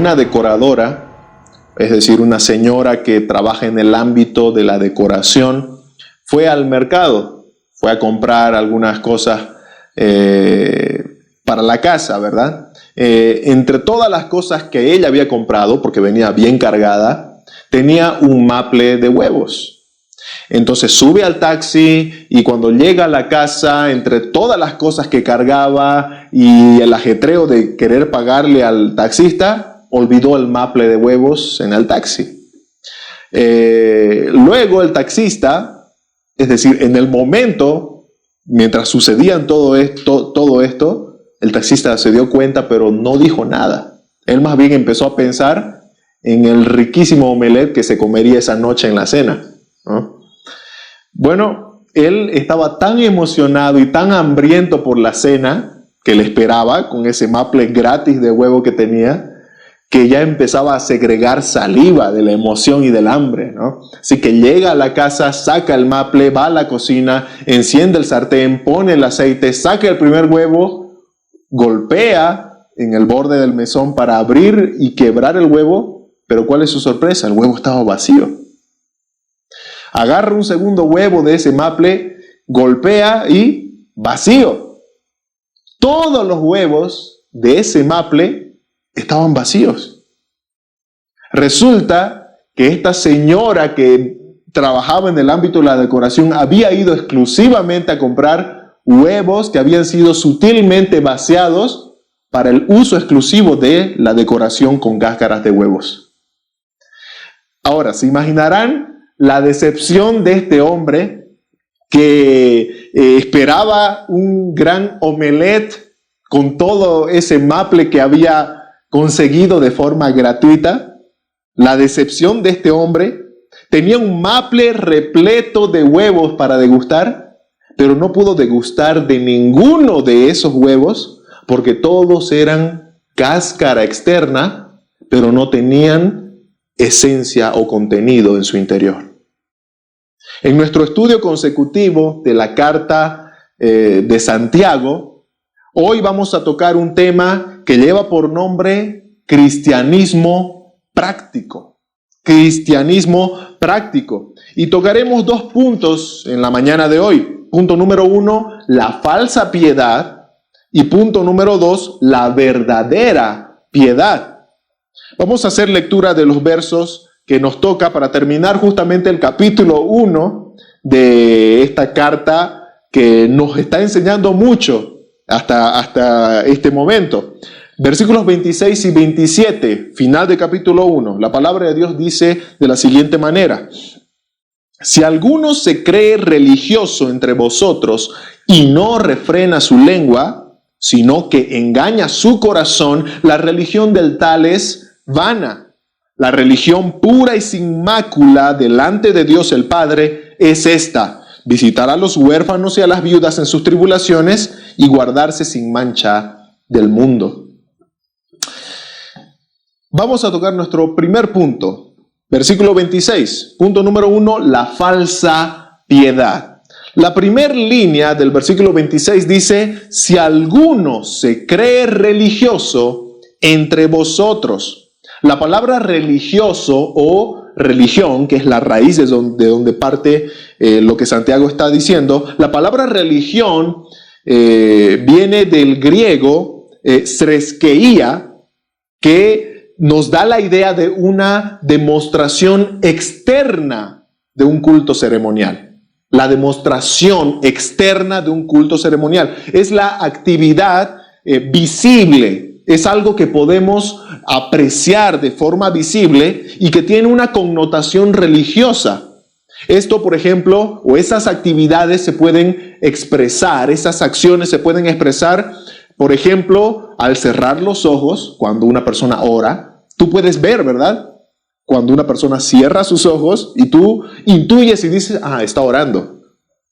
una decoradora, es decir, una señora que trabaja en el ámbito de la decoración, fue al mercado, fue a comprar algunas cosas para la casa, ¿verdad? Entre todas las cosas que ella había comprado, porque venía bien cargada, tenía un maple de huevos. Entonces sube al taxi y cuando llega a la casa, entre todas las cosas que cargaba y el ajetreo de querer pagarle al taxista, olvidó el maple de huevos en el taxi. Luego el taxista, es decir, en el momento, mientras sucedían todo esto, el taxista se dio cuenta, pero no dijo nada. Él más bien empezó a pensar en el riquísimo omelette que se comería esa noche en la cena, ¿no? Bueno, él estaba tan emocionado y tan hambriento por la cena que le esperaba, con ese maple gratis de huevo que tenía, que ya empezaba a segregar saliva de la emoción y del hambre, ¿no? Así que llega a la casa, saca el maple, va a la cocina, enciende el sartén, pone el aceite, saca el primer huevo, golpea en el borde del mesón para abrir y quebrar el huevo, pero ¿cuál es su sorpresa? El huevo estaba vacío. Agarra un segundo huevo de ese maple, golpea y vacío. Todos los huevos de ese maple estaban vacíos. Resulta que esta señora que trabajaba en el ámbito de la decoración había ido exclusivamente a comprar huevos que habían sido sutilmente vaciados para el uso exclusivo de la decoración con cáscaras de huevos. Ahora, ¿se imaginarán la decepción de este hombre que esperaba un gran omelette con todo ese maple que había conseguido de forma gratuita? La decepción de este hombre. Tenía un maple repleto de huevos para degustar, pero no pudo degustar de ninguno de esos huevos porque todos eran cáscara externa, pero no tenían esencia o contenido en su interior. En nuestro estudio consecutivo de la carta de Santiago, hoy vamos a tocar un tema que lleva por nombre cristianismo práctico. Cristianismo práctico. Y tocaremos 2 puntos en la mañana de hoy. Punto número 1, la falsa piedad. Y punto número 2, la verdadera piedad. Vamos a hacer lectura de los versos que nos toca para terminar justamente el capítulo 1 de esta carta que nos está enseñando mucho hasta este momento. Versículos 26 y 27, final del capítulo 1. La palabra de Dios dice de la siguiente manera: si alguno se cree religioso entre vosotros y no refrena su lengua, sino que engaña su corazón, la religión del tal es vana. La religión pura y sin mácula delante de Dios el Padre es esta: visitar a los huérfanos y a las viudas en sus tribulaciones y guardarse sin mancha del mundo. Vamos a tocar nuestro primer punto, versículo 26. Punto número 1, la falsa piedad. La primera línea del versículo 26 dice: si alguno se cree religioso entre vosotros. La palabra religioso o religión, que es la raíz de donde parte lo que Santiago está diciendo, la palabra religión viene del griego sreskeia, que nos da la idea de una demostración externa de un culto ceremonial. La demostración externa de un culto ceremonial es la actividad visible. Es algo que podemos apreciar de forma visible y que tiene una connotación religiosa. Esto, por ejemplo, o esas actividades se pueden expresar, esas acciones se pueden expresar, por ejemplo, al cerrar los ojos, cuando una persona ora. Tú puedes ver, ¿verdad? Cuando una persona cierra sus ojos y tú intuyes y dices: está orando.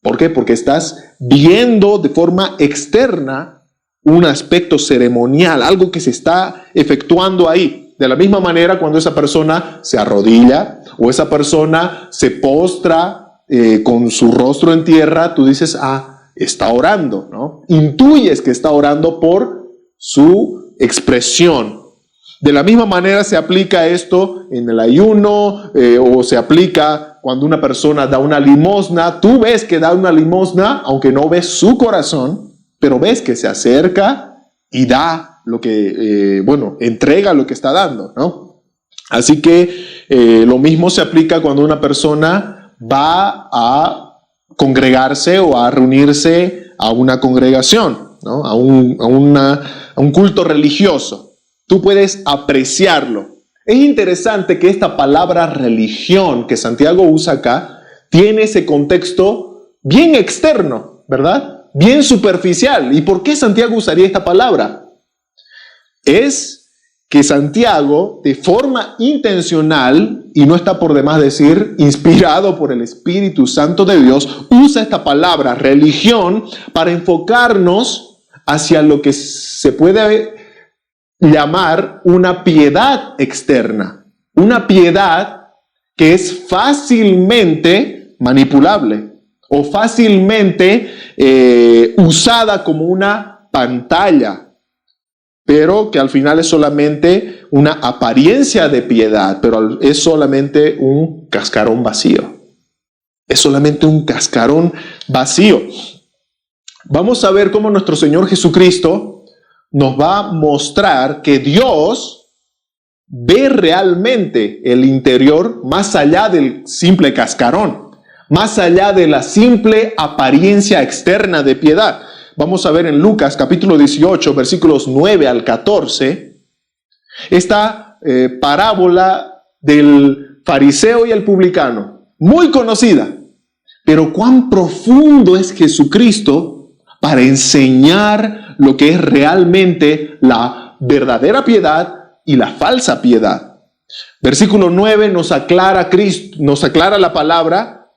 ¿Por qué? Porque estás viendo de forma externa un aspecto ceremonial, algo que se está efectuando ahí. De la misma manera, cuando esa persona se arrodilla o esa persona se postra con su rostro en tierra, tú dices: está orando, ¿no? Intuyes que está orando por su expresión. De la misma manera se aplica esto en el ayuno o se aplica cuando una persona da una limosna. Tú ves que da una limosna, aunque no ves su corazón, pero ves que se acerca y da lo que, entrega lo que está dando, ¿no? Así que lo mismo se aplica cuando una persona va a congregarse o a reunirse a una congregación, ¿no? a un culto religioso. Tú puedes apreciarlo. Es interesante que esta palabra religión que Santiago usa acá tiene ese contexto bien externo, ¿verdad? Bien superficial. ¿Y por qué Santiago usaría esta palabra? Es que Santiago, de forma intencional, y no está por demás decir, inspirado por el Espíritu Santo de Dios, usa esta palabra religión para enfocarnos hacia lo que se puede llamar una piedad externa, una piedad que es fácilmente manipulable o fácilmente usada como una pantalla, pero que al final es solamente una apariencia de piedad, pero es solamente un cascarón vacío. Es solamente un cascarón vacío. Vamos a ver cómo nuestro Señor Jesucristo nos va a mostrar que Dios ve realmente el interior más allá del simple cascarón, más allá de la simple apariencia externa de piedad. Vamos a ver en Lucas capítulo 18, versículos 9 al 14, esta parábola del fariseo y el publicano, muy conocida, pero cuán profundo es Jesucristo para enseñar lo que es realmente la verdadera piedad y la falsa piedad. Versículo 9 nos aclara la palabra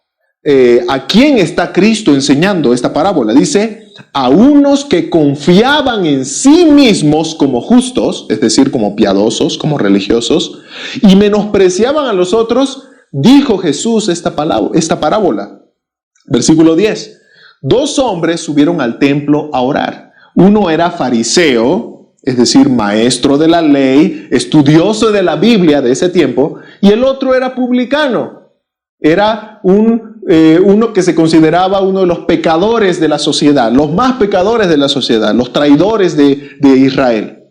a quién está Cristo enseñando esta parábola. Dice, a unos que confiaban en sí mismos como justos, es decir, como piadosos, como religiosos, y menospreciaban a los otros, dijo Jesús esta parábola. Versículo 10. 2 hombres subieron al templo a orar. Uno era fariseo, es decir, maestro de la ley, estudioso de la Biblia de ese tiempo, y el otro era publicano. Era uno que se consideraba uno de los pecadores de la sociedad, los más pecadores de la sociedad, los traidores de Israel.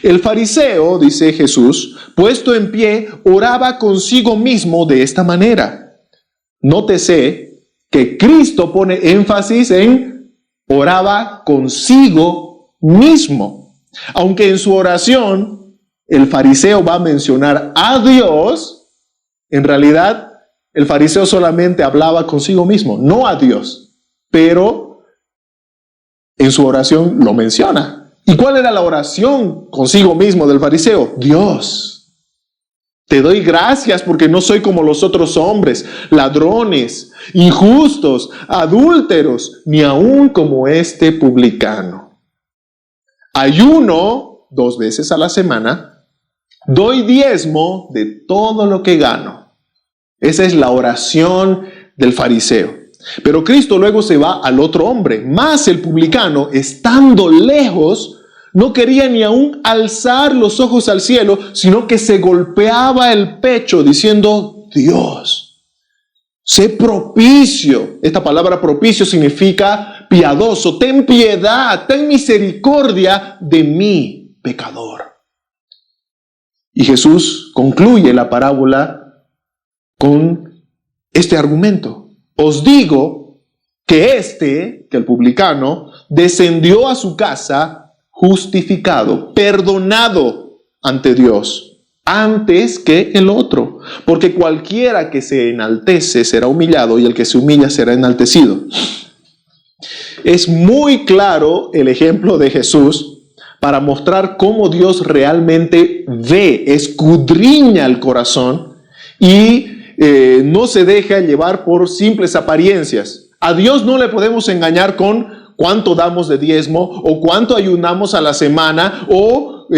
El fariseo, dice Jesús, puesto en pie, oraba consigo mismo de esta manera. Nótese que Cristo pone énfasis en oraba consigo mismo. Aunque en su oración el fariseo va a mencionar a Dios, en realidad el fariseo solamente hablaba consigo mismo, no a Dios. Pero en su oración lo menciona. ¿Y cuál era la oración consigo mismo del fariseo? Dios. Te doy gracias porque no soy como los otros hombres, ladrones, injustos, adúlteros, ni aún como este publicano. Ayuno 2 veces a la semana, doy diezmo de todo lo que gano. Esa es la oración del fariseo. Pero Cristo luego se va al otro hombre, más el publicano, estando lejos, no quería ni aún alzar los ojos al cielo, sino que se golpeaba el pecho diciendo, Dios, sé propicio. Esta palabra propicio significa piadoso. Ten piedad, ten misericordia de mí, pecador. Y Jesús concluye la parábola con este argumento. Os digo que el publicano, descendió a su casa justificado, perdonado ante Dios, antes que el otro. Porque cualquiera que se enaltece será humillado y el que se humilla será enaltecido. Es muy claro el ejemplo de Jesús para mostrar cómo Dios realmente ve, escudriña el corazón y no se deja llevar por simples apariencias. A Dios no le podemos engañar con cuánto damos de diezmo o cuánto ayunamos a la semana o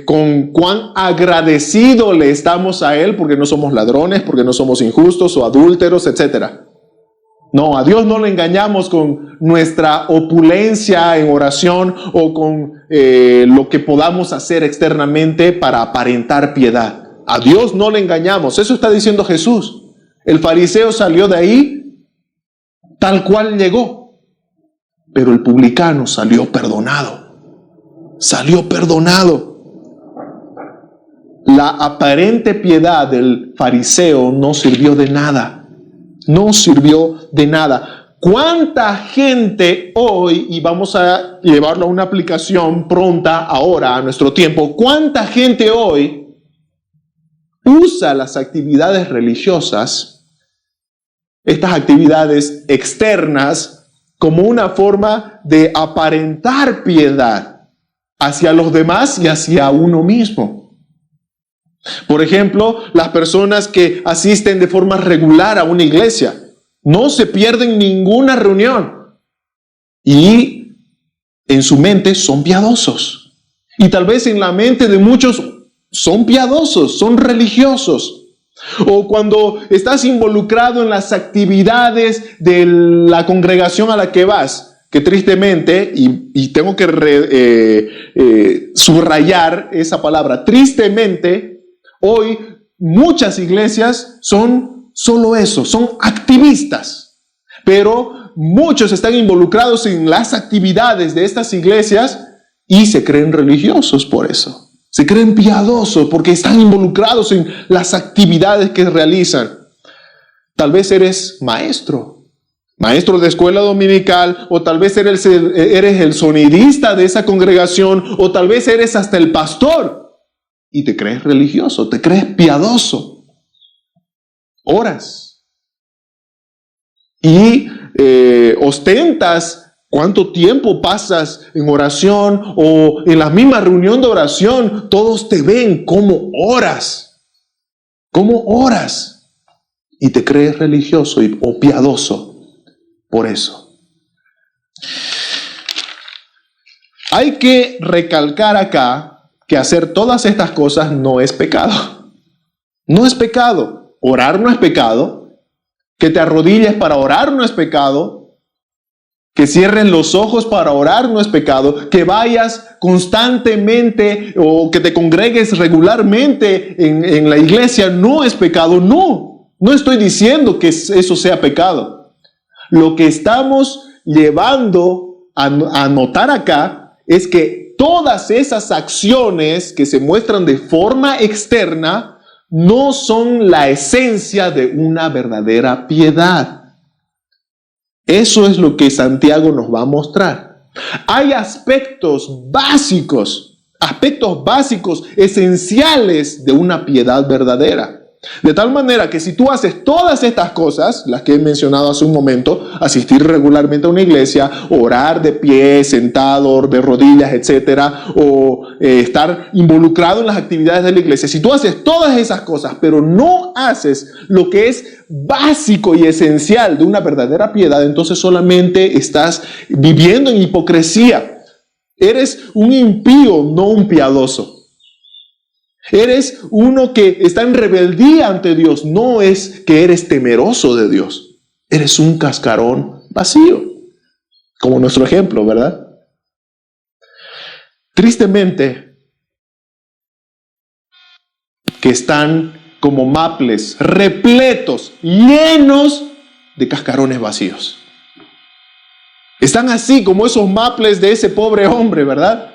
con cuán agradecido le estamos a Él porque no somos ladrones, porque no somos injustos o adúlteros, etc. No, a Dios no le engañamos con nuestra opulencia en oración o con lo que podamos hacer externamente para aparentar piedad. A Dios no le engañamos. Eso está diciendo Jesús. El fariseo salió de ahí tal cual llegó, pero el publicano salió perdonado. Salió perdonado. La aparente piedad del fariseo no sirvió de nada. No sirvió de nada. ¿Cuánta gente hoy, y vamos a llevarlo a una aplicación pronta ahora, a nuestro tiempo, cuánta gente hoy usa las actividades religiosas, estas actividades externas, como una forma de aparentar piedad hacia los demás y hacia uno mismo? Por ejemplo, las personas que asisten de forma regular a una iglesia no se pierden ninguna reunión y en su mente son piadosos. Y tal vez en la mente de muchos son piadosos, son religiosos. O cuando estás involucrado en las actividades de la congregación a la que vas, que tristemente, y tengo que subrayar esa palabra, tristemente, hoy muchas iglesias son solo eso, son activistas, pero muchos están involucrados en las actividades de estas iglesias y se creen religiosos por eso. Se creen piadosos porque están involucrados en las actividades que realizan. Tal vez eres maestro de escuela dominical, o tal vez eres el sonidista de esa congregación, o tal vez eres hasta el pastor. Y te crees religioso, te crees piadoso. Oras. Y ostentas cuánto tiempo pasas en oración o en la misma reunión de oración. Todos te ven cómo oras. ¿Cómo oras? Y te crees religioso o piadoso por eso. Hay que recalcar acá que hacer todas estas cosas no es pecado. No es pecado. Orar no es pecado. Que te arrodilles para orar no es pecado. Que cierres los ojos para orar no es pecado. Que vayas constantemente o que te congregues regularmente en la iglesia no es pecado. No estoy diciendo que eso sea pecado. Lo que estamos llevando a notar acá es que todas esas acciones que se muestran de forma externa no son la esencia de una verdadera piedad. Eso es lo que Santiago nos va a mostrar. Hay aspectos básicos, esenciales de una piedad verdadera. De tal manera que si tú haces todas estas cosas, las que he mencionado hace un momento, asistir regularmente a una iglesia, orar de pie, sentado, de rodillas, etcétera, o estar involucrado en las actividades de la iglesia, si tú haces todas esas cosas, pero no haces lo que es básico y esencial de una verdadera piedad, entonces solamente estás viviendo en hipocresía. Eres un impío, no un piadoso. Eres uno que está en rebeldía ante Dios. No es que eres temeroso de Dios. Eres un cascarón vacío. Como nuestro ejemplo, ¿verdad? Tristemente, que están como maples, repletos, llenos de cascarones vacíos. Están así como esos maples de ese pobre hombre, ¿verdad?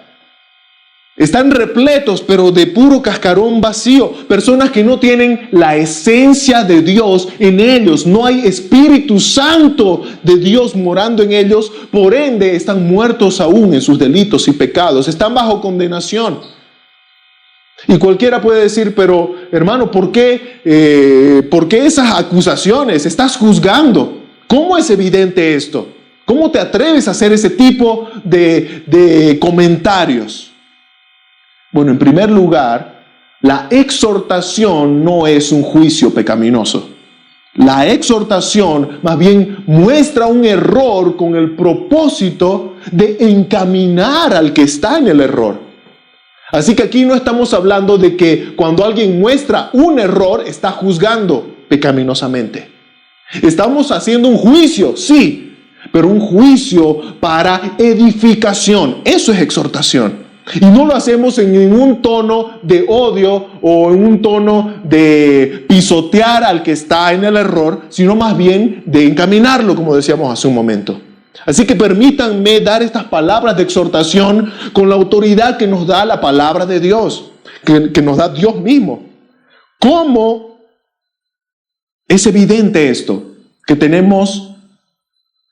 Están repletos, pero de puro cascarón vacío. Personas que no tienen la esencia de Dios en ellos. No hay Espíritu Santo de Dios morando en ellos. Por ende, están muertos aún en sus delitos y pecados. Están bajo condenación. Y cualquiera puede decir, pero hermano, ¿por qué esas acusaciones? Estás juzgando. ¿Cómo es evidente esto? ¿Cómo te atreves a hacer ese tipo de comentarios? Bueno, en primer lugar, la exhortación no es un juicio pecaminoso. La exhortación más bien muestra un error con el propósito de encaminar al que está en el error. Así que aquí no estamos hablando de que cuando alguien muestra un error está juzgando pecaminosamente. Estamos haciendo un juicio, sí, pero un juicio para edificación. Eso es exhortación. Y no lo hacemos en ningún tono de odio o en un tono de pisotear al que está en el error, sino más bien de encaminarlo, como decíamos hace un momento. Así que permítanme dar estas palabras de exhortación con la autoridad que nos da la palabra de Dios, que nos da Dios mismo. ¿Cómo es evidente esto? Que tenemos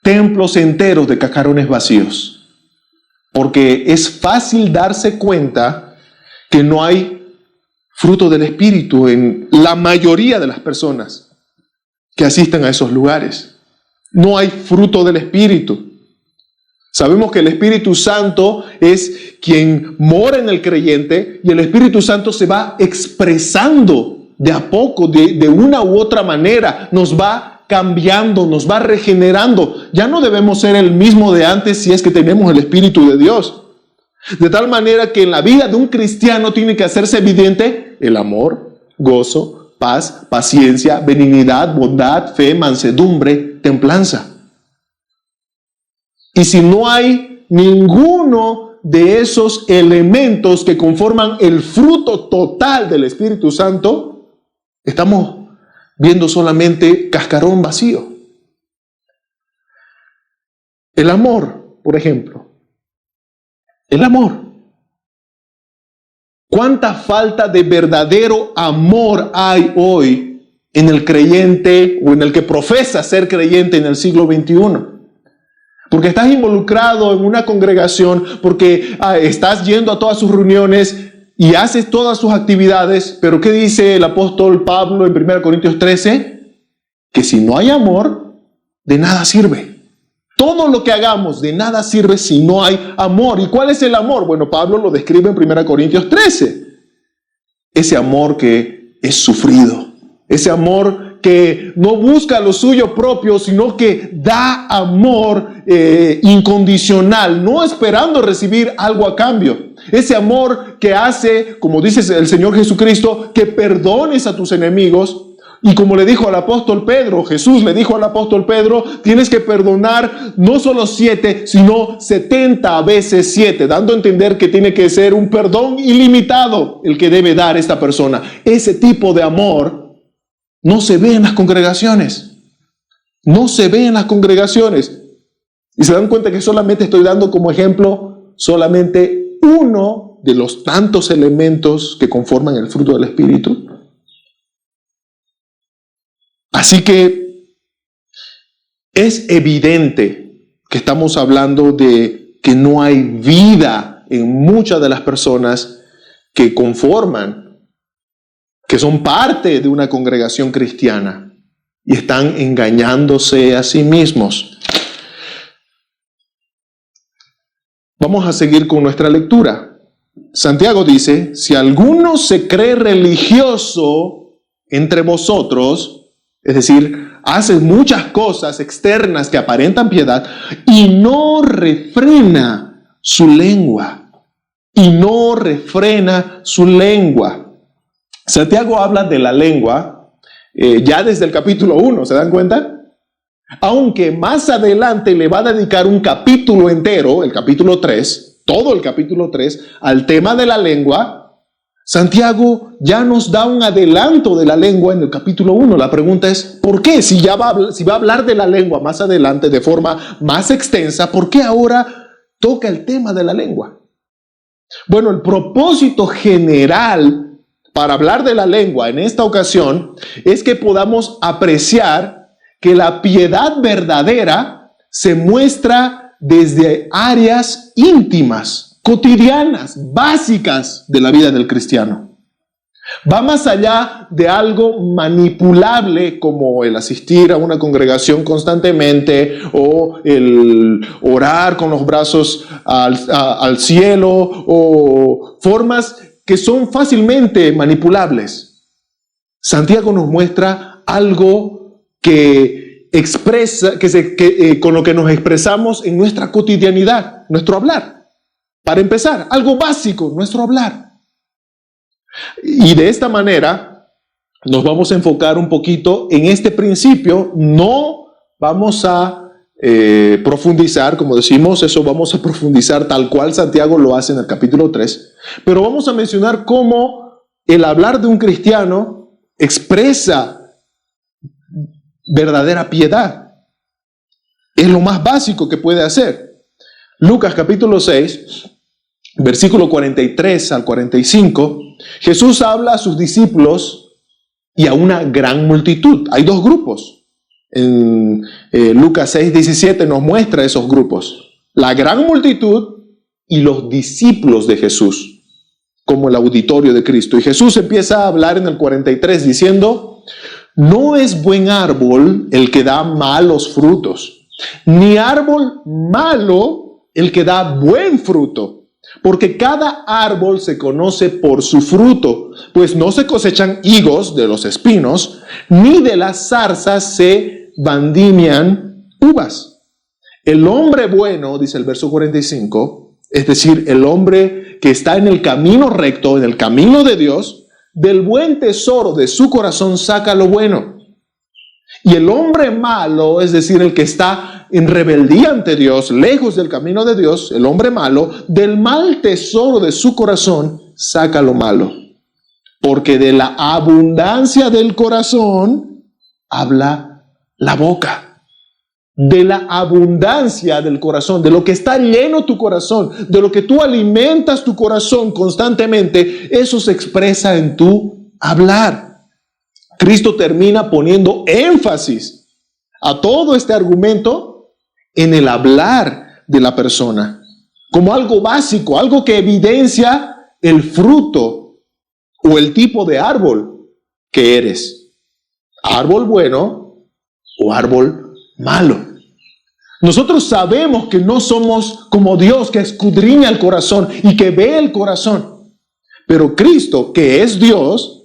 templos enteros de cascarones vacíos. Porque es fácil darse cuenta que no hay fruto del Espíritu en la mayoría de las personas que asisten a esos lugares. No hay fruto del Espíritu. Sabemos que el Espíritu Santo es quien mora en el creyente y el Espíritu Santo se va expresando de a poco, de una u otra manera, nos va cambiando, nos va regenerando. Ya no debemos ser el mismo de antes si es que tenemos el Espíritu de Dios. De tal manera que en la vida de un cristiano tiene que hacerse evidente el amor, gozo, paz, paciencia, benignidad, bondad, fe, mansedumbre, templanza. Y si no hay ninguno de esos elementos que conforman el fruto total del Espíritu Santo, estamos viendo solamente cascarón vacío. El amor, por ejemplo. El amor. ¿Cuánta falta de verdadero amor hay hoy en el creyente o en el que profesa ser creyente en el siglo XXI? Porque estás involucrado en una congregación, porque estás yendo a todas sus reuniones y haces todas sus actividades, pero ¿qué dice el apóstol Pablo en 1 Corintios 13? Que si no hay amor, de nada sirve. Todo lo que hagamos de nada sirve si no hay amor. ¿Y cuál es el amor? Bueno, Pablo lo describe en 1 Corintios 13. Ese amor que es sufrido. Ese amor que no busca lo suyo propio, sino que da amor incondicional, no esperando recibir algo a cambio. Ese amor que hace, como dice el Señor Jesucristo, que perdones a tus enemigos. Y como le dijo al apóstol Pedro, Jesús le dijo al apóstol Pedro, tienes que perdonar no solo 7, sino 70 veces 7, dando a entender que tiene que ser un perdón ilimitado el que debe dar esta persona. Ese tipo de amor no se ve en las congregaciones. No se ve en las congregaciones. Y se dan cuenta que solamente estoy dando como ejemplo solamente uno de los tantos elementos que conforman el fruto del Espíritu. Así que es evidente que estamos hablando de que no hay vida en muchas de las personas que conforman, que son parte de una congregación cristiana y están engañándose a sí mismos. Vamos a seguir con nuestra lectura. Santiago dice, si alguno se cree religioso entre vosotros, es decir, hace muchas cosas externas que aparentan piedad y no refrena su lengua. Y no refrena su lengua. Santiago habla de la lengua ya desde el capítulo 1, ¿se dan cuenta? Aunque más adelante le va a dedicar un capítulo entero, el capítulo 3, todo el capítulo 3, al tema de la lengua. Santiago ya nos da un adelanto de la lengua en el capítulo 1. La pregunta es, ¿por qué? Si va a hablar de la lengua más adelante de forma más extensa, ¿por qué ahora toca el tema de la lengua? Bueno, el propósito general para hablar de la lengua en esta ocasión es que podamos apreciar que la piedad verdadera se muestra desde áreas íntimas, cotidianas, básicas de la vida del cristiano. Va más allá de algo manipulable como el asistir a una congregación constantemente o el orar con los brazos al cielo o formas que son fácilmente manipulables. Santiago nos muestra algo que expresa, con lo que nos expresamos en nuestra cotidianidad, nuestro hablar. Para empezar, algo básico, nuestro hablar. Y de esta manera nos vamos a enfocar un poquito en este principio. No vamos a profundizar, como decimos, eso vamos a profundizar tal cual Santiago lo hace en el capítulo 3, pero vamos a mencionar cómo el hablar de un cristiano expresa verdadera piedad. Es lo más básico que puede hacer. Lucas capítulo 6, versículo 43 al 45, Jesús habla a sus discípulos y a una gran multitud. Hay dos grupos. En Lucas 6, 17 nos muestra esos grupos. La gran multitud y los discípulos de Jesús, como el auditorio de Cristo. Y Jesús empieza a hablar en el 43 diciendo: no es buen árbol el que da malos frutos, ni árbol malo el que da buen fruto. Porque cada árbol se conoce por su fruto, pues no se cosechan higos de los espinos, ni de las zarzas se vendimian uvas. El hombre bueno, dice el verso 45, es decir, el hombre que está en el camino recto, en el camino de Dios, del buen tesoro de su corazón saca lo bueno. Y el hombre malo, es decir, el que está en rebeldía ante Dios, lejos del camino de Dios, el hombre malo, del mal tesoro de su corazón saca lo malo. Porque de la abundancia del corazón habla la boca. De la abundancia del corazón, de lo que está lleno tu corazón, de lo que tú alimentas tu corazón constantemente, eso se expresa en tu hablar. Cristo termina poniendo énfasis a todo este argumento en el hablar de la persona, como algo básico, algo que evidencia el fruto o el tipo de árbol que eres. Árbol bueno o árbol malo. Nosotros sabemos que no somos como Dios, que escudriña el corazón y que ve el corazón. Pero Cristo, que es Dios,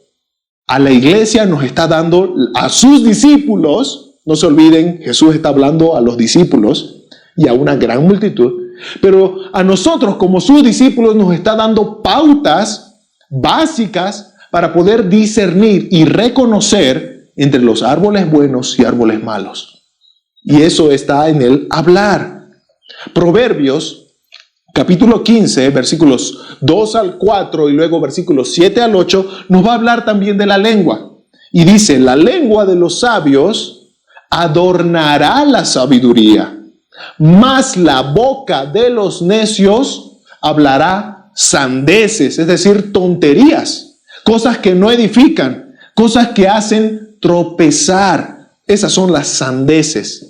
a la iglesia nos está dando, a sus discípulos, no se olviden, Jesús está hablando a los discípulos y a una gran multitud, pero a nosotros como sus discípulos nos está dando pautas básicas para poder discernir y reconocer entre los árboles buenos y árboles malos. Y eso está en el hablar. Proverbios capítulo 15, versículos 2 al 4 y luego versículos 7 al 8, nos va a hablar también de la lengua. Y dice: la lengua de los sabios adornará la sabiduría, mas la boca de los necios hablará sandeces, es decir, tonterías, cosas que no edifican, cosas que hacen tropezar. Esas son las sandeces.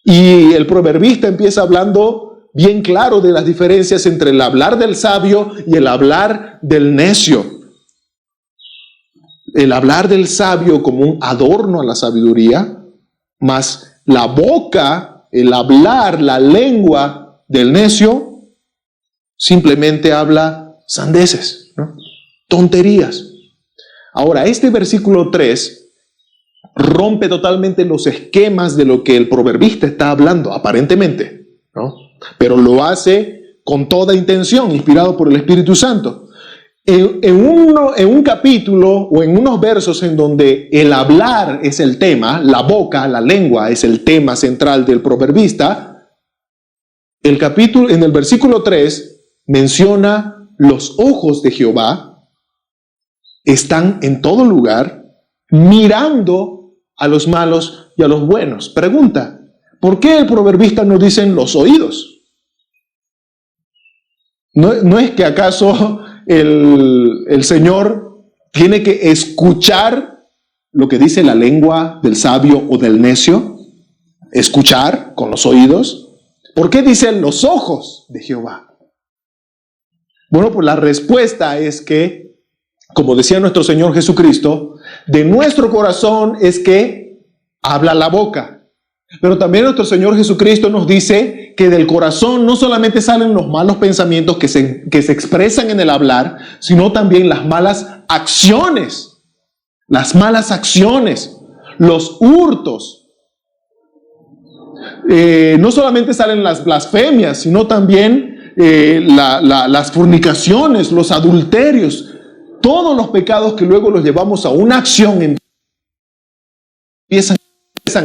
Y el proverbista empieza hablando bien claro de las diferencias entre el hablar del sabio y el hablar del necio. El hablar del sabio como un adorno a la sabiduría, más la boca, el hablar, la lengua del necio, simplemente habla sandeces, ¿no? Tonterías. Ahora, este versículo 3 rompe totalmente los esquemas de lo que el proverbista está hablando, aparentemente, ¿no? Pero lo hace con toda intención, inspirado por el Espíritu Santo. En un capítulo o en unos versos en donde el hablar es el tema, la boca, la lengua es el tema central del proverbista, en el versículo 3 menciona: los ojos de Jehová están en todo lugar, mirando a los malos y a los buenos. Pregunta: ¿por qué el proverbista no dice los oídos? ¿No es que acaso el Señor tiene que escuchar lo que dice la lengua del sabio o del necio? ¿Escuchar con los oídos? ¿Por qué dice los ojos de Jehová? Bueno, pues la respuesta es que, como decía nuestro Señor Jesucristo, de nuestro corazón es que habla la boca. Pero también nuestro Señor Jesucristo nos dice que del corazón no solamente salen los malos pensamientos que se expresan en el hablar, sino también las malas acciones. Las malas acciones, los hurtos. No solamente salen las blasfemias, sino también las fornicaciones, los adulterios. todos los pecados que luego los llevamos a una acción empiezan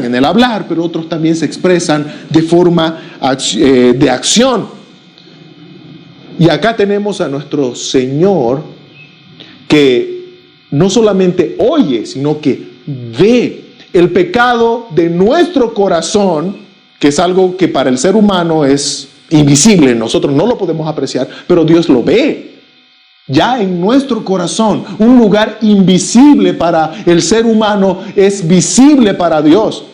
en el hablar, pero otros también se expresan de forma de acción. Y acá tenemos a nuestro Señor que no solamente oye, sino que ve el pecado de nuestro corazón, que es algo que para el ser humano es invisible, nosotros no lo podemos apreciar, pero Dios lo ve. Ya en nuestro corazón, un lugar invisible para el ser humano es visible para Dios.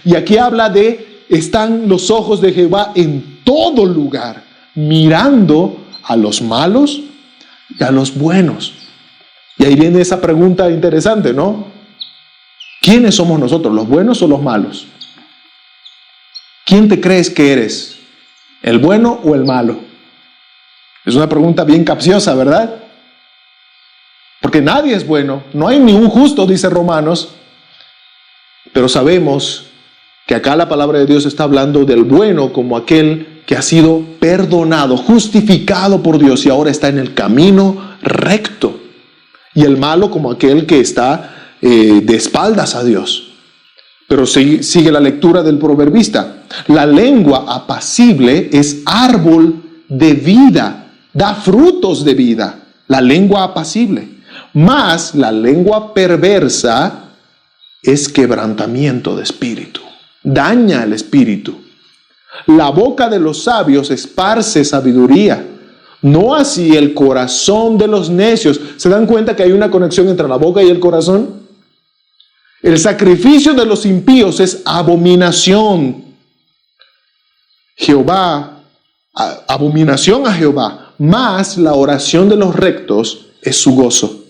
Y aquí habla de, están los ojos de Jehová en todo lugar, mirando a los malos y a los buenos. Y ahí viene esa pregunta interesante, ¿no? ¿Quiénes somos nosotros, los buenos o los malos? ¿Quién te crees que eres? ¿El bueno o el malo? Es una pregunta bien capciosa, ¿verdad? Porque nadie es bueno, no hay ni un justo, dice Romanos, pero sabemos que acá la palabra de Dios está hablando del bueno como aquel que ha sido perdonado, justificado por Dios y ahora está en el camino recto, y el malo como aquel que está de espaldas a Dios. Pero sigue la lectura del proverbista. La lengua apacible es árbol de vida, da frutos de vida, la lengua apacible. Mas la lengua perversa es quebrantamiento de espíritu, daña el espíritu. La boca de los sabios esparce sabiduría, no así el corazón de los necios. ¿Se dan cuenta que hay una conexión entre la boca y el corazón? El sacrificio de los impíos es abominación. Abominación a Jehová, mas la oración de los rectos es su gozo.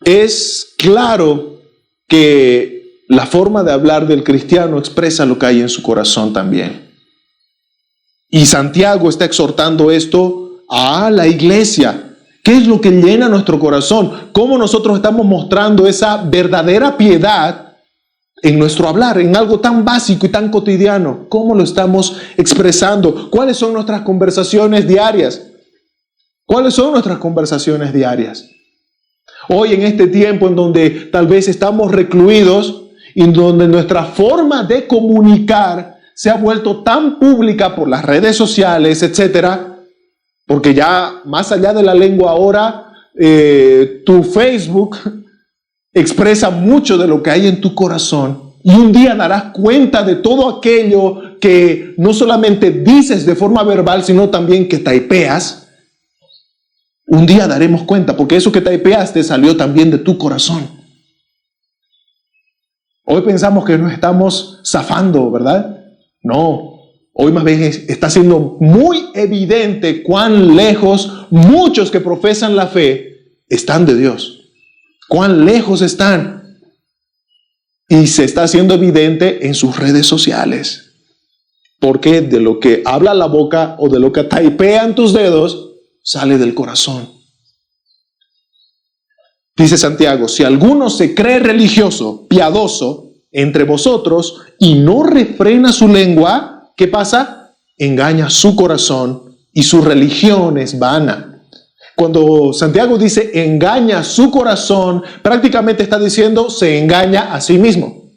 Es claro que la forma de hablar del cristiano expresa lo que hay en su corazón también. Y Santiago está exhortando esto a la iglesia. ¿Qué es lo que llena nuestro corazón? ¿Cómo nosotros estamos mostrando esa verdadera piedad en nuestro hablar, en algo tan básico y tan cotidiano? ¿Cómo lo estamos expresando? ¿Cuáles son nuestras conversaciones diarias? ¿Cuáles son nuestras conversaciones diarias? Hoy en este tiempo en donde tal vez estamos recluidos y en donde nuestra forma de comunicar se ha vuelto tan pública por las redes sociales, etcétera, porque ya más allá de la lengua ahora, tu Facebook expresa mucho de lo que hay en tu corazón y un día darás cuenta de todo aquello que no solamente dices de forma verbal, sino también que typeas. Un día daremos cuenta, porque eso que typeaste salió también de tu corazón. Hoy pensamos que nos estamos zafando, ¿verdad? No, hoy más bien está siendo muy evidente cuán lejos muchos que profesan la fe están de Dios. Cuán lejos están. Y se está haciendo evidente en sus redes sociales. Porque de lo que habla la boca o de lo que typean tus dedos, sale del corazón. Dice Santiago, si alguno se cree religioso, piadoso entre vosotros y no refrena su lengua, ¿qué pasa? Engaña su corazón y su religión es vana. Cuando Santiago dice engaña su corazón, prácticamente está diciendo se engaña a sí mismo.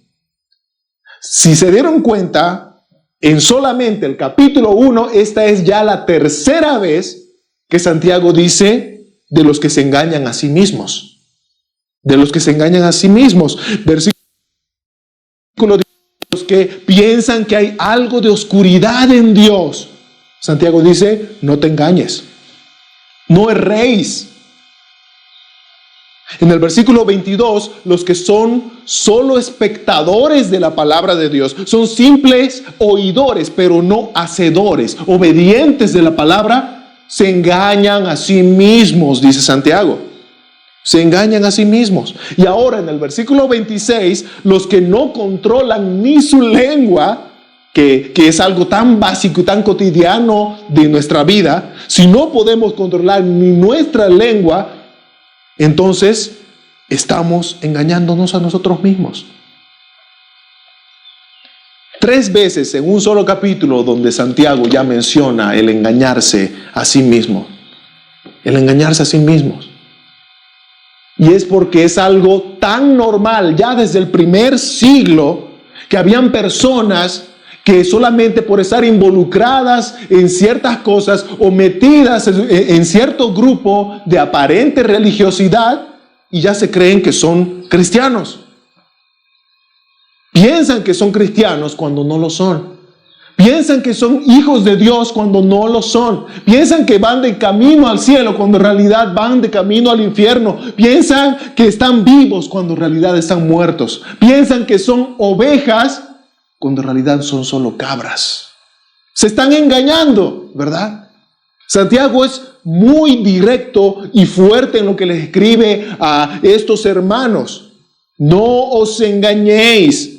Si se dieron cuenta, en solamente el capítulo 1, esta es ya la tercera vez que Santiago dice de los que se engañan a sí mismos. De los que se engañan a sí mismos. Versículo 10, los que piensan que hay algo de oscuridad en Dios. Santiago dice, no te engañes. No erréis. En el versículo 22, los que son solo espectadores de la palabra de Dios, son simples oidores, pero no hacedores, obedientes de la palabra, se engañan a sí mismos, dice Santiago. Se engañan a sí mismos. Y ahora en el versículo 26, los que no controlan ni su lengua, que es algo tan básico y tan cotidiano de nuestra vida, si no podemos controlar ni nuestra lengua, entonces estamos engañándonos a nosotros mismos. 3 veces en un solo capítulo donde Santiago ya menciona el engañarse a sí mismo. el engañarse a sí mismos. Y es porque es algo tan normal ya desde el primer siglo que habían personas que solamente por estar involucradas en ciertas cosas o metidas en cierto grupo de aparente religiosidad y ya se creen que son cristianos. Piensan que son cristianos cuando no lo son. Piensan que son hijos de Dios cuando no lo son. Piensan que van de camino al cielo cuando en realidad van de camino al infierno. Piensan que están vivos cuando en realidad están muertos. Piensan que son ovejas cuando en realidad son solo cabras. Se están engañando, ¿verdad? Santiago es muy directo y fuerte en lo que les escribe a estos hermanos. No os engañéis.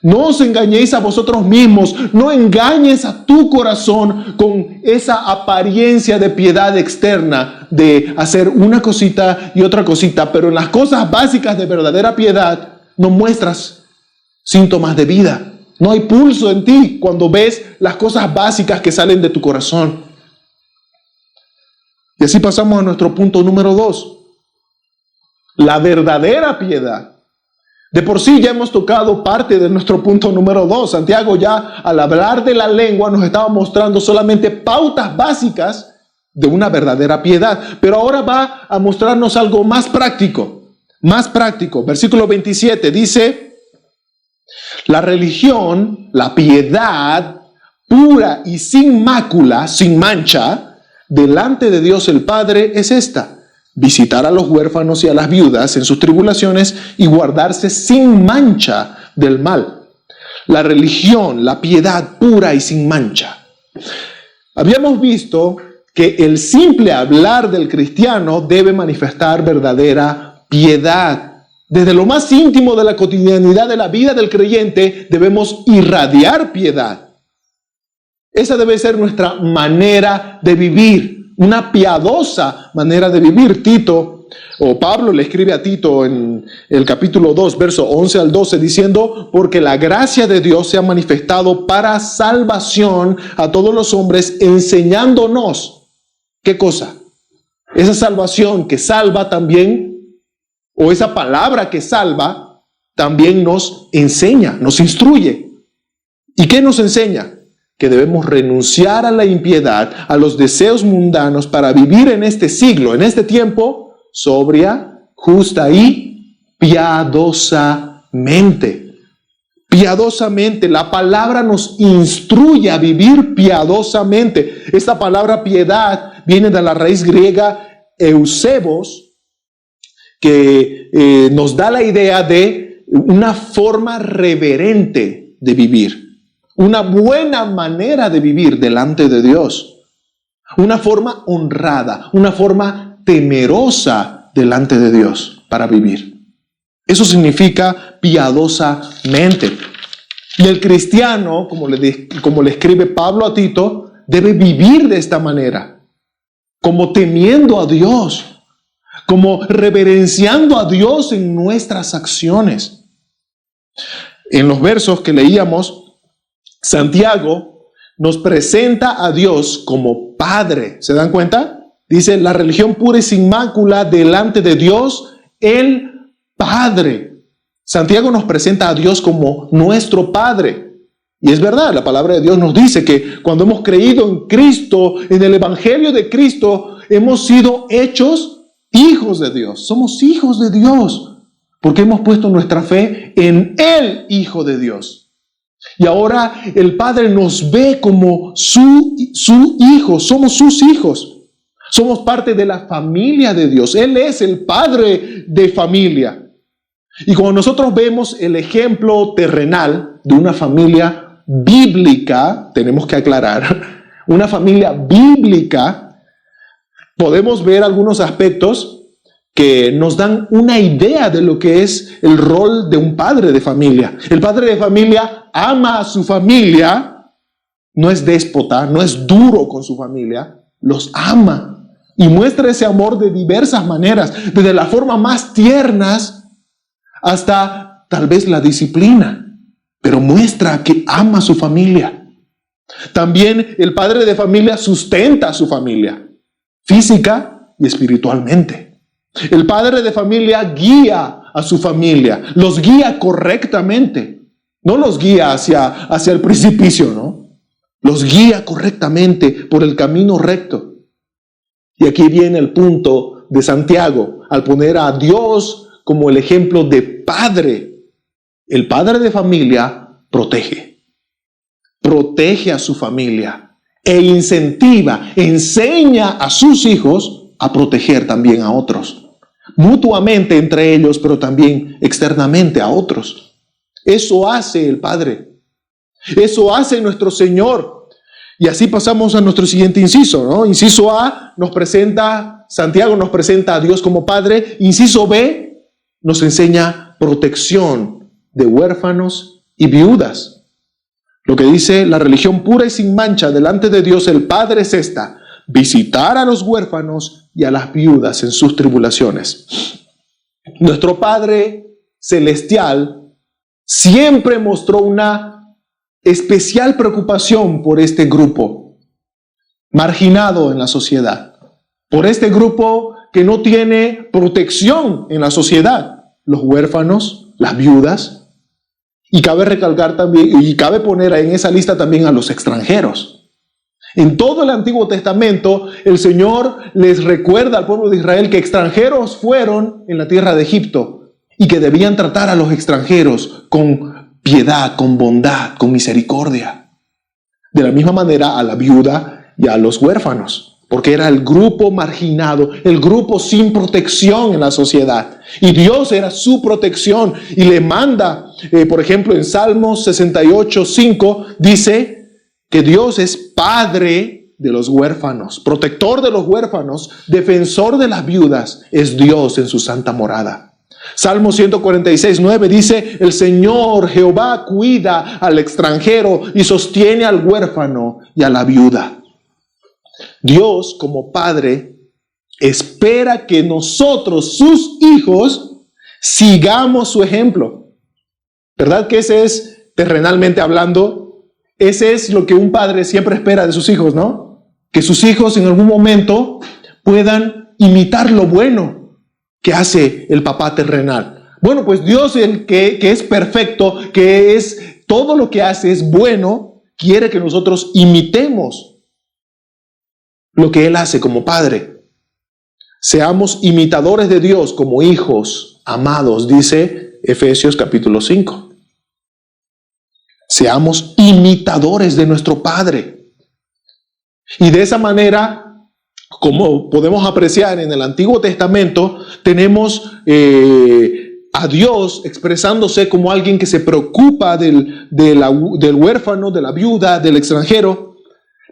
No os engañéis a vosotros mismos, no engañes a tu corazón con esa apariencia de piedad externa, de hacer una cosita y otra cosita, pero en las cosas básicas de verdadera piedad no muestras síntomas de vida. No hay pulso en ti cuando ves las cosas básicas que salen de tu corazón. Y así pasamos a nuestro punto número 2. La verdadera piedad. De por sí ya hemos tocado parte de nuestro punto número 2. Santiago ya al hablar de la lengua nos estaba mostrando solamente pautas básicas de una verdadera piedad. Pero ahora va a mostrarnos algo más práctico. Más práctico. Versículo 27 dice: la religión, la piedad pura y sin mácula, sin mancha, delante de Dios el Padre es esta: visitar a los huérfanos y a las viudas en sus tribulaciones y guardarse sin mancha del mal. La religión, la piedad pura y sin mancha. Habíamos visto que el simple hablar del cristiano debe manifestar verdadera piedad. Desde lo más íntimo de la cotidianidad de la vida del creyente debemos irradiar piedad. Esa debe ser nuestra manera de vivir. Una piadosa manera de vivir. Tito, o Pablo le escribe a Tito en el capítulo 2, verso 11 al 12, diciendo: porque la gracia de Dios se ha manifestado para salvación a todos los hombres, enseñándonos. ¿Qué cosa? Esa salvación que salva también, o esa palabra que salva, también nos enseña, nos instruye. ¿Y qué nos enseña? Que debemos renunciar a la impiedad, a los deseos mundanos, para vivir en este siglo, en este tiempo, sobria, justa y piadosamente. Piadosamente, la palabra nos instruye a vivir piadosamente. Esta palabra piedad viene de la raíz griega eusebos, que nos da la idea de una forma reverente de vivir. Una buena manera de vivir delante de Dios. Una forma honrada, una forma temerosa delante de Dios para vivir. Eso significa piadosamente. Y el cristiano, como le escribe Pablo a Tito, debe vivir de esta manera. Como temiendo a Dios. Como reverenciando a Dios en nuestras acciones. En los versos que leíamos, Santiago nos presenta a Dios como Padre. ¿Se dan cuenta? Dice: la religión pura y sin mácula delante de Dios, el Padre. Santiago nos presenta a Dios como nuestro Padre. Y es verdad, la palabra de Dios nos dice que cuando hemos creído en Cristo, en el Evangelio de Cristo, hemos sido hechos hijos de Dios. Somos hijos de Dios porque hemos puesto nuestra fe en el Hijo de Dios. Y ahora el Padre nos ve como su hijo, somos sus hijos. Somos parte de la familia de Dios. Él es el Padre de familia. Y cuando nosotros vemos el ejemplo terrenal de una familia bíblica, tenemos que aclarar, una familia bíblica, podemos ver algunos aspectos que nos dan una idea de lo que es el rol de un padre de familia. El padre de familia ama a su familia, no es déspota, no es duro con su familia, los ama y muestra ese amor de diversas maneras, desde las formas más tiernas hasta tal vez la disciplina, pero muestra que ama a su familia. También el padre de familia sustenta a su familia, física y espiritualmente. El padre de familia guía a su familia, los guía correctamente, no los guía hacia el precipicio, ¿no? Los guía correctamente por el camino recto. Y aquí viene el punto de Santiago, al poner a Dios como el ejemplo de padre. El padre de familia protege a su familia e incentiva, enseña a sus hijos a proteger también a otros, mutuamente entre ellos, pero también externamente a otros. Eso hace el Padre, eso hace nuestro Señor. Y así pasamos a nuestro siguiente inciso, ¿no? Inciso A Santiago nos presenta a Dios como Padre. Inciso B nos enseña protección de huérfanos y viudas. Lo que dice la religión pura y sin mancha delante de Dios el Padre es esta: visitar a los huérfanos y a las viudas en sus tribulaciones. Nuestro Padre Celestial siempre mostró una especial preocupación por este grupo marginado en la sociedad, por este grupo que no tiene protección en la sociedad, los huérfanos, las viudas, y cabe recalcar también, y cabe poner en esa lista también a los extranjeros. En todo el Antiguo Testamento, el Señor les recuerda al pueblo de Israel que extranjeros fueron en la tierra de Egipto y que debían tratar a los extranjeros con piedad, con bondad, con misericordia. De la misma manera a la viuda y a los huérfanos, porque era el grupo marginado, el grupo sin protección en la sociedad. Y Dios era su protección y le manda, por ejemplo, en Salmos 68:5 dice que Dios es padre de los huérfanos, protector de los huérfanos, defensor de las viudas, es Dios en su santa morada. Salmo 146:9 dice: el Señor Jehová cuida al extranjero y sostiene al huérfano y a la viuda. Dios, como Padre, espera que nosotros, sus hijos, sigamos su ejemplo. ¿Verdad que ese es, terrenalmente hablando, ese es lo que un padre siempre espera de sus hijos, ¿no? Que sus hijos en algún momento puedan imitar lo bueno que hace el papá terrenal. Bueno, pues Dios, el que es perfecto, que es todo lo que hace es bueno, quiere que nosotros imitemos lo que Él hace como Padre. Seamos imitadores de Dios como hijos amados, dice Efesios capítulo 5. Seamos imitadores de nuestro Padre. Y de esa manera, como podemos apreciar en el Antiguo Testamento, tenemos a Dios expresándose como alguien que se preocupa del huérfano, de la viuda, del extranjero.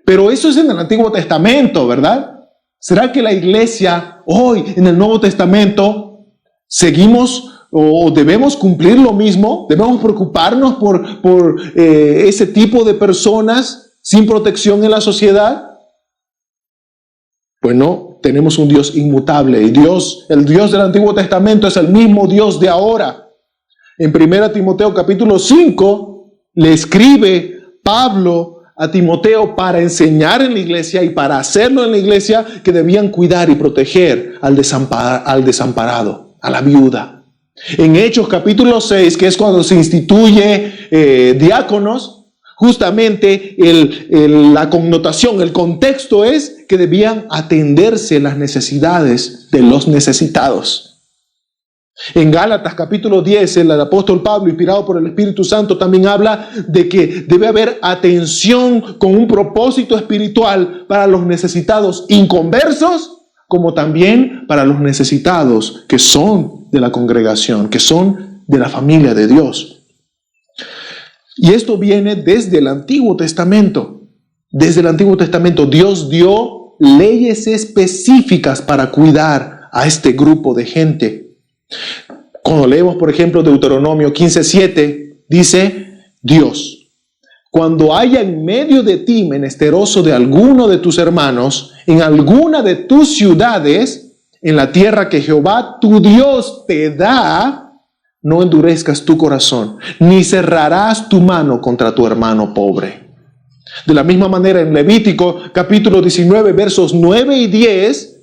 Pero eso es en el Antiguo Testamento, ¿verdad? ¿Será que la iglesia hoy en el Nuevo Testamento seguimos o debemos cumplir lo mismo? ¿Debemos preocuparnos por ese tipo de personas sin protección en la sociedad? Pues no, tenemos un Dios inmutable y el Dios del Antiguo Testamento es el mismo Dios de ahora. En 1 Timoteo capítulo 5 le escribe Pablo a Timoteo para enseñar en la iglesia y para hacerlo en la iglesia que debían cuidar y proteger al desamparado, a la viuda. En Hechos capítulo 6, que es cuando se instituye diáconos, justamente la connotación, el contexto es que debían atenderse las necesidades de los necesitados. En Gálatas capítulo 10, el apóstol Pablo, inspirado por el Espíritu Santo, también habla de que debe haber atención con un propósito espiritual para los necesitados inconversos, como también para los necesitados que son de la congregación, que son de la familia de Dios. Y esto viene desde el Antiguo Testamento. Desde el Antiguo Testamento Dios dio leyes específicas para cuidar a este grupo de gente. Cuando leemos, por ejemplo, Deuteronomio 15:7, dice Dios: cuando haya en medio de ti menesteroso de alguno de tus hermanos, en alguna de tus ciudades, en la tierra que Jehová tu Dios te da, no endurezcas tu corazón, ni cerrarás tu mano contra tu hermano pobre. De la misma manera, en Levítico capítulo 19, versos 9 y 10,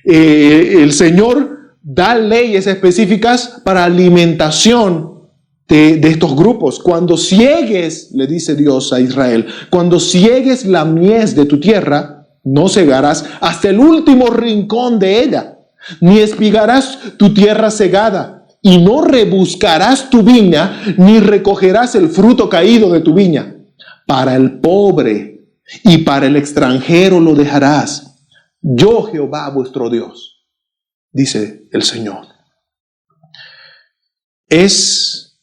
el Señor da leyes específicas para alimentación de estos grupos. Cuando ciegues, le dice Dios a Israel, cuando ciegues la mies de tu tierra, no cegarás hasta el último rincón de ella, ni espigarás tu tierra cegada, y no rebuscarás tu viña, ni recogerás el fruto caído de tu viña. Para el pobre y para el extranjero lo dejarás. Yo, Jehová, vuestro Dios, dice el Señor. Es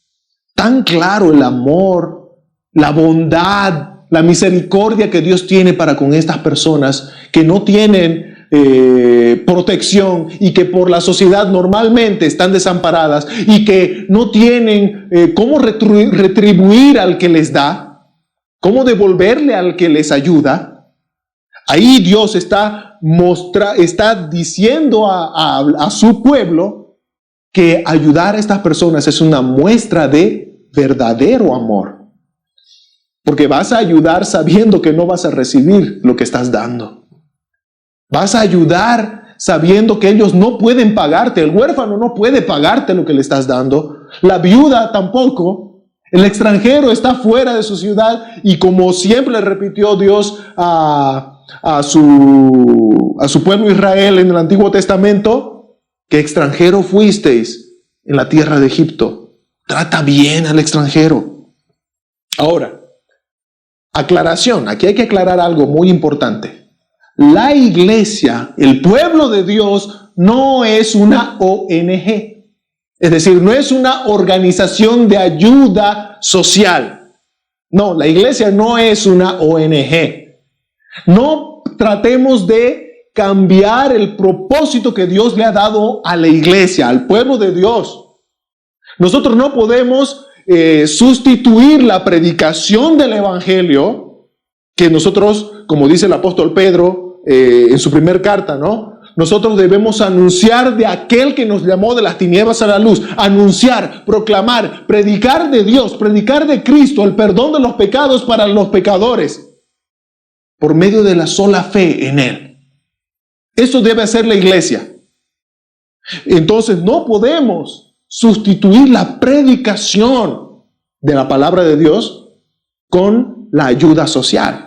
tan claro el amor, la bondad, la misericordia que Dios tiene para con estas personas que no tienen protección y que por la sociedad normalmente están desamparadas y que no tienen cómo retribuir al que les da, cómo devolverle al que les ayuda. Ahí Dios está diciendo a su pueblo que ayudar a estas personas es una muestra de verdadero amor. Porque vas a ayudar sabiendo que no vas a recibir lo que estás dando. Vas a ayudar sabiendo que ellos no pueden pagarte. El huérfano no puede pagarte lo que le estás dando. La viuda tampoco. El extranjero está fuera de su ciudad. Y como siempre le repitió Dios a su pueblo Israel en el Antiguo Testamento, que extranjero fuisteis en la tierra de Egipto. Trata bien al extranjero. Ahora, aclaración. Aquí hay que aclarar algo muy importante. La iglesia, el pueblo de Dios, no es una ONG. Es decir, no es una organización de ayuda social. No, la iglesia no es una ONG. No tratemos de cambiar el propósito que Dios le ha dado a la iglesia, al pueblo de Dios. Nosotros no podemos sustituir la predicación del evangelio que nosotros, como dice el apóstol Pedro, en su primer carta, ¿no? Nosotros debemos anunciar de aquel que nos llamó de las tinieblas a la luz, anunciar, proclamar, predicar de Dios, predicar de Cristo, el perdón de los pecados para los pecadores, por medio de la sola fe en Él. Eso debe hacer la iglesia. Entonces no podemos sustituir la predicación de la palabra de Dios con la ayuda social.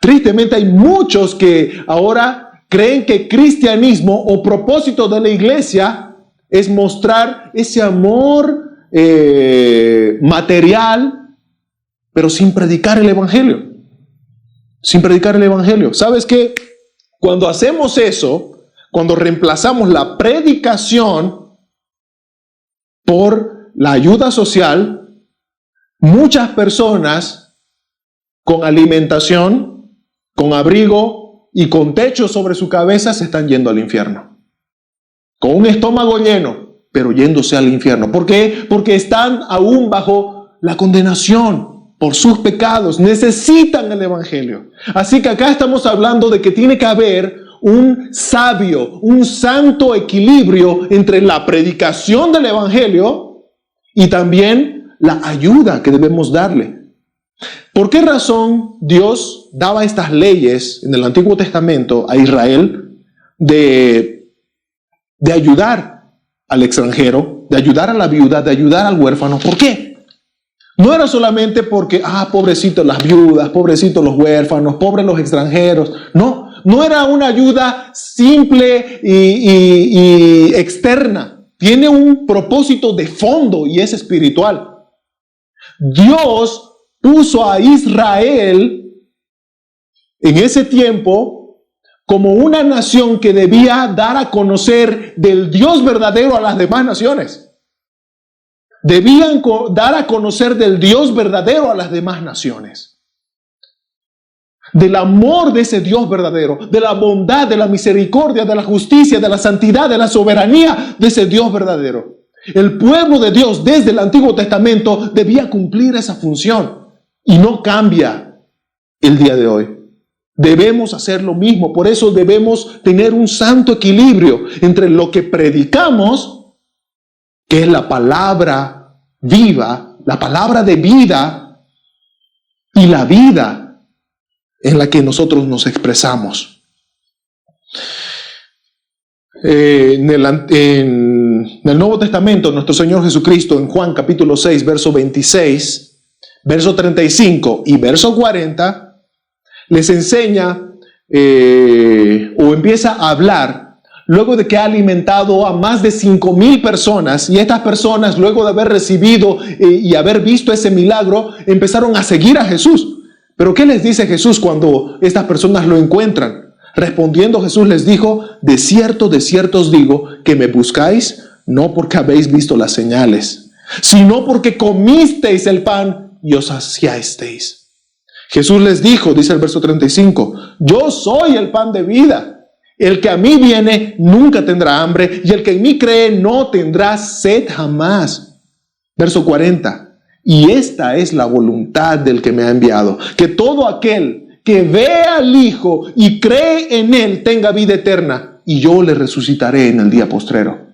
Tristemente hay muchos que ahora creen que cristianismo o propósito de la iglesia es mostrar ese amor material, pero sin predicar el evangelio. Sin predicar el evangelio. ¿Sabes qué? Cuando hacemos eso, cuando reemplazamos la predicación por la ayuda social, muchas personas con alimentación, con abrigo y con techo sobre su cabeza se están yendo al infierno. Con un estómago lleno, pero yéndose al infierno. ¿Por qué? Porque están aún bajo la condenación por sus pecados. Necesitan el evangelio. Así que acá estamos hablando de que tiene que haber un sabio, un santo equilibrio entre la predicación del evangelio y también la ayuda que debemos darle. ¿Por qué razón Dios daba estas leyes en el Antiguo Testamento a Israel de ayudar al extranjero, de ayudar a la viuda, de ayudar al huérfano? ¿Por qué? No era solamente porque, pobrecitos las viudas, pobrecitos los huérfanos, pobres los extranjeros. No, no era una ayuda simple y externa. Tiene un propósito de fondo y es espiritual. Dios puso a Israel en ese tiempo como una nación que debía dar a conocer del Dios verdadero a las demás naciones. Debían dar a conocer del Dios verdadero a las demás naciones. Del amor de ese Dios verdadero, de la bondad, de la misericordia, de la justicia, de la santidad, de la soberanía de ese Dios verdadero. El pueblo de Dios desde el Antiguo Testamento debía cumplir esa función. Y no cambia el día de hoy. Debemos hacer lo mismo. Por eso debemos tener un santo equilibrio entre lo que predicamos, que es la palabra viva, la palabra de vida, y la vida en la que nosotros nos expresamos. En el Nuevo Testamento, nuestro Señor Jesucristo, en Juan capítulo 6, verso 26, verso 35 y verso 40, les enseña o empieza a hablar luego de que ha alimentado a más de 5,000 personas, y estas personas, luego de haber recibido y haber visto ese milagro, empezaron a seguir a Jesús. Pero ¿qué les dice Jesús cuando estas personas lo encuentran? Respondiendo, Jesús les dijo: de cierto os digo que me buscáis, no porque habéis visto las señales, sino porque comisteis el pan y os saciasteis. Jesús les dijo, dice el verso 35, yo soy el pan de vida. El que a mí viene nunca tendrá hambre, y el que en mí cree no tendrá sed jamás. Verso 40, y esta es la voluntad del que me ha enviado, que todo aquel que vea al Hijo y cree en Él tenga vida eterna, y yo le resucitaré en el día postrero.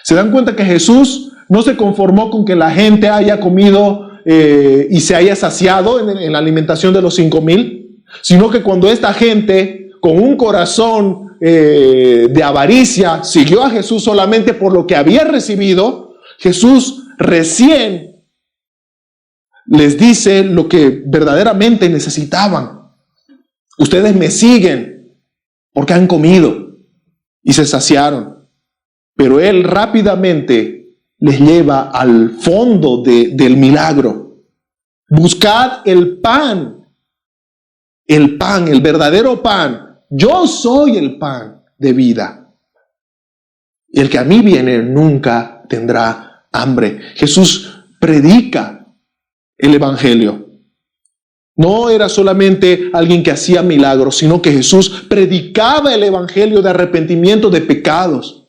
¿Se dan cuenta que Jesús no se conformó con que la gente haya comido y se haya saciado en la alimentación de los 5,000? Sino que cuando esta gente, con un corazón de avaricia, siguió a Jesús solamente por lo que había recibido, Jesús recién les dice lo que verdaderamente necesitaban. Ustedes me siguen porque han comido y se saciaron. Pero Él rápidamente les lleva al fondo del milagro. Buscad el pan, el verdadero pan. Yo soy el pan de vida. Y el que a mí viene nunca tendrá hambre. Jesús predica el evangelio. No era solamente alguien que hacía milagros, sino que Jesús predicaba el evangelio de arrepentimiento de pecados.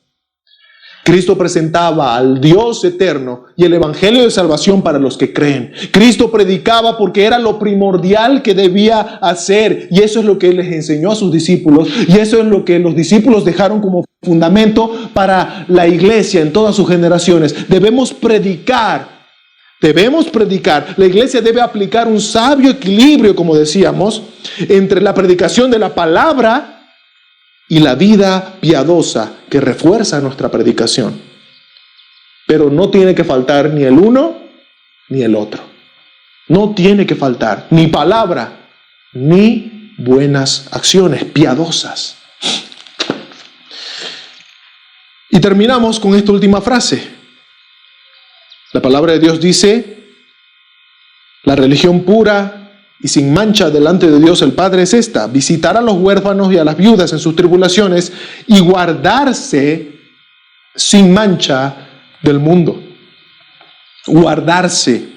Cristo presentaba al Dios eterno y el evangelio de salvación para los que creen. Cristo predicaba porque era lo primordial que debía hacer, y eso es lo que Él les enseñó a sus discípulos, y eso es lo que los discípulos dejaron como fundamento para la iglesia en todas sus generaciones. Debemos predicar. La iglesia debe aplicar un sabio equilibrio, como decíamos, entre la predicación de la palabra y la vida piadosa que refuerza nuestra predicación. Pero no tiene que faltar ni el uno ni el otro. No tiene que faltar ni palabra ni buenas acciones piadosas. Y terminamos con esta última frase. La palabra de Dios dice: la religión pura y sin mancha delante de Dios el Padre es esta: visitar a los huérfanos y a las viudas en sus tribulaciones y guardarse sin mancha del mundo. Guardarse.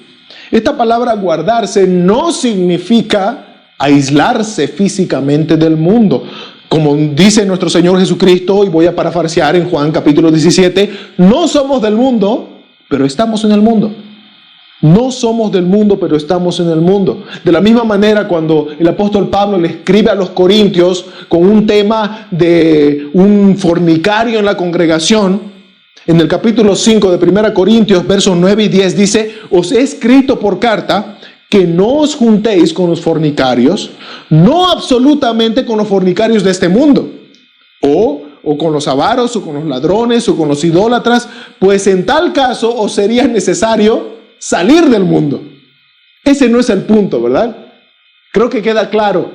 Esta palabra guardarse no significa aislarse físicamente del mundo. Como dice nuestro Señor Jesucristo, y voy a parafrasear en Juan capítulo 17, no somos del mundo, pero estamos en el mundo. No somos del mundo, pero estamos en el mundo. De la misma manera, cuando el apóstol Pablo le escribe a los corintios con un tema de un fornicario en la congregación, en el capítulo 5 de 1 Corintios, versos 9 y 10, dice: os he escrito por carta que no os juntéis con los fornicarios, no absolutamente con los fornicarios de este mundo, o con los avaros, o con los ladrones, o con los idólatras, pues en tal caso os sería necesario salir del mundo. Ese no es el punto, ¿verdad? Creo que queda claro.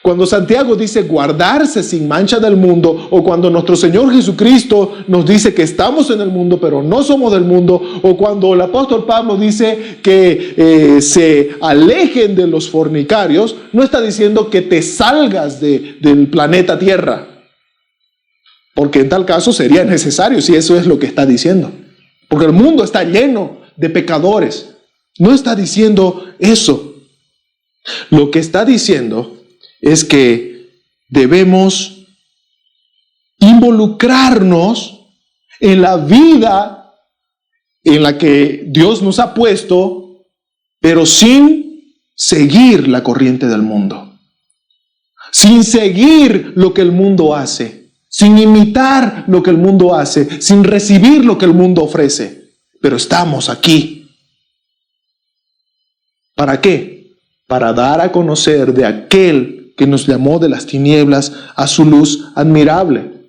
Cuando Santiago dice guardarse sin mancha del mundo, o cuando nuestro Señor Jesucristo nos dice que estamos en el mundo pero no somos del mundo, o cuando el apóstol Pablo dice que se alejen de los fornicarios, no está diciendo que te salgas del planeta Tierra, porque en tal caso sería necesario, si eso es lo que está diciendo, porque el mundo está lleno de pecadores. No está diciendo eso. Lo que está diciendo es que debemos involucrarnos en la vida en la que Dios nos ha puesto, pero sin seguir la corriente del mundo, sin seguir lo que el mundo hace, sin imitar lo que el mundo hace, sin recibir lo que el mundo ofrece. Pero estamos aquí. ¿Para qué? Para dar a conocer de aquel que nos llamó de las tinieblas a su luz admirable.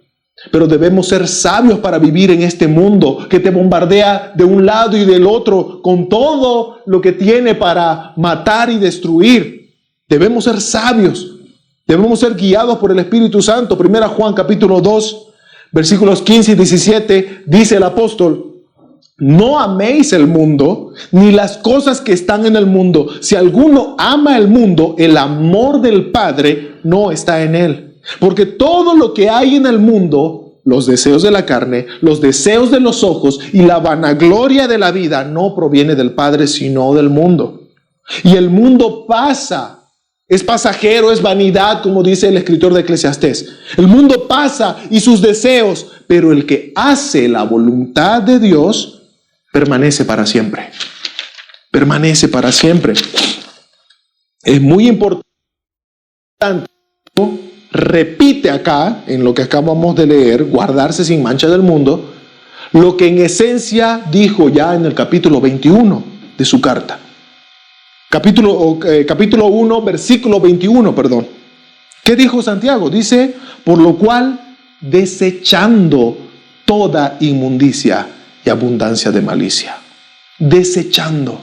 Pero debemos ser sabios para vivir en este mundo que te bombardea de un lado y del otro con todo lo que tiene para matar y destruir. Debemos ser sabios. Debemos ser guiados por el Espíritu Santo. 1 Juan capítulo 2, versículos 15 y 17, dice el apóstol: no améis el mundo, ni las cosas que están en el mundo. Si alguno ama el mundo, el amor del Padre no está en él. Porque todo lo que hay en el mundo, los deseos de la carne, los deseos de los ojos y la vanagloria de la vida, no proviene del Padre, sino del mundo. Y el mundo pasa, es pasajero, es vanidad, como dice el escritor de Eclesiastés. El mundo pasa y sus deseos, pero el que hace la voluntad de Dios permanece para siempre. Permanece para siempre. Es muy importante. Repite acá, en lo que acabamos de leer, guardarse sin mancha del mundo, lo que en esencia dijo ya en el capítulo 21 de su carta. Capítulo 1, versículo 21, perdón. ¿Qué dijo Santiago? Dice: por lo cual, desechando toda inmundicia y abundancia de malicia. Desechando.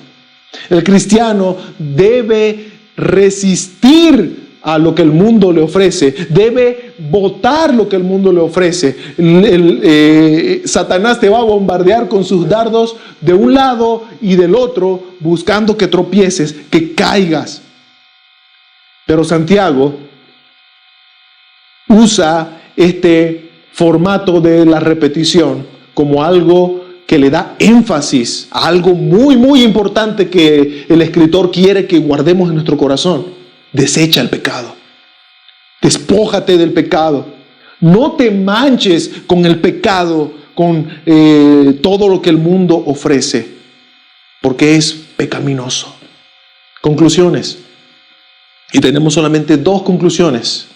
El cristiano debe resistir a lo que el mundo le ofrece, debe votar lo que el mundo le ofrece. Satanás te va a bombardear con sus dardos de un lado y del otro, buscando que tropieces, que caigas. Pero Santiago usa este formato de la repetición como algo que le da énfasis a algo muy, muy importante que el escritor quiere que guardemos en nuestro corazón. Desecha el pecado. Despójate del pecado. No te manches con el pecado, con todo lo que el mundo ofrece, porque es pecaminoso. Conclusiones. Y tenemos solamente 2 conclusiones.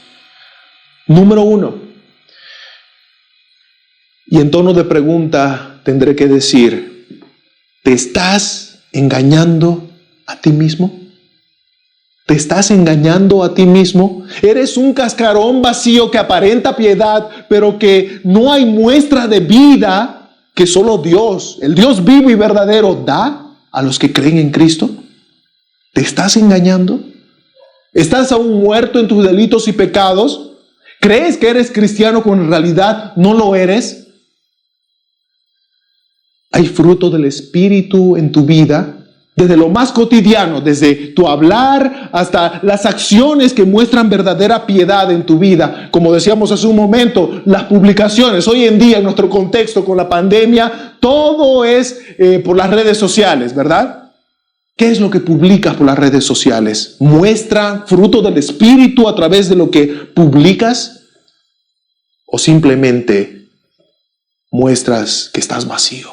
Número 1. Y en tono de pregunta tendré que decir: ¿te estás engañando a ti mismo? ¿Te estás engañando a ti mismo? ¿Eres un cascarón vacío que aparenta piedad, pero que no hay muestra de vida que solo Dios, el Dios vivo y verdadero, da a los que creen en Cristo? ¿Te estás engañando? ¿Estás aún muerto en tus delitos y pecados? ¿Crees que eres cristiano cuando en realidad no lo eres? ¿Hay fruto del Espíritu en tu vida? Desde lo más cotidiano, desde tu hablar hasta las acciones que muestran verdadera piedad en tu vida. Como decíamos hace un momento, las publicaciones. Hoy en día, en nuestro contexto con la pandemia, todo es por las redes sociales, ¿verdad? ¿Qué es lo que publicas por las redes sociales? ¿Muestra fruto del Espíritu a través de lo que publicas? ¿O simplemente muestras que estás vacío?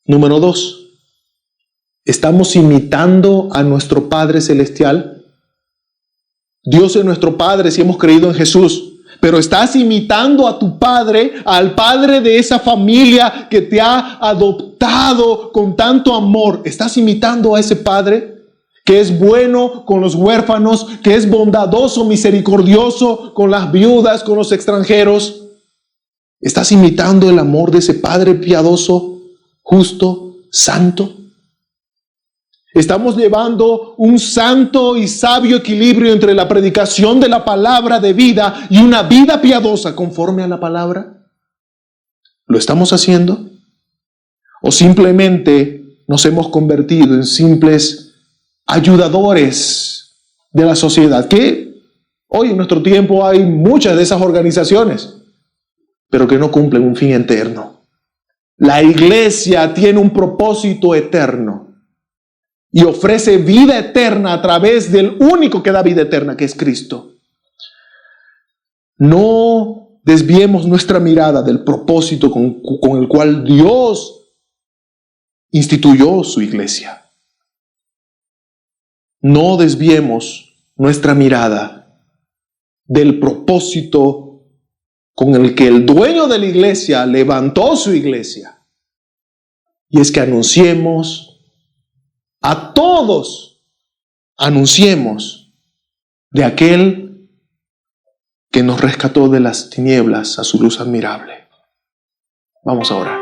Número 2. ¿Estamos imitando a nuestro Padre Celestial? Dios es nuestro Padre si hemos creído en Jesús. Pero ¿estás imitando a tu Padre, al Padre de esa familia que te ha adoptado con tanto amor? ¿Estás imitando a ese Padre que es bueno con los huérfanos, que es bondadoso, misericordioso con las viudas, con los extranjeros? ¿Estás imitando el amor de ese Padre piadoso, justo, santo? Estamos llevando un santo y sabio equilibrio entre la predicación de la palabra de vida y una vida piadosa conforme a la palabra. ¿Lo estamos haciendo? ¿O simplemente nos hemos convertido en simples ayudadores de la sociedad? Que hoy en nuestro tiempo hay muchas de esas organizaciones, pero que no cumplen un fin eterno. La iglesia tiene un propósito eterno y ofrece vida eterna a través del único que da vida eterna, que es Cristo. No desviemos nuestra mirada del propósito con el cual Dios instituyó su iglesia. No desviemos nuestra mirada del propósito con el que el dueño de la iglesia levantó su iglesia. Y es que anunciemos a todos, anunciemos de aquel que nos rescató de las tinieblas a su luz admirable. Vamos a orar.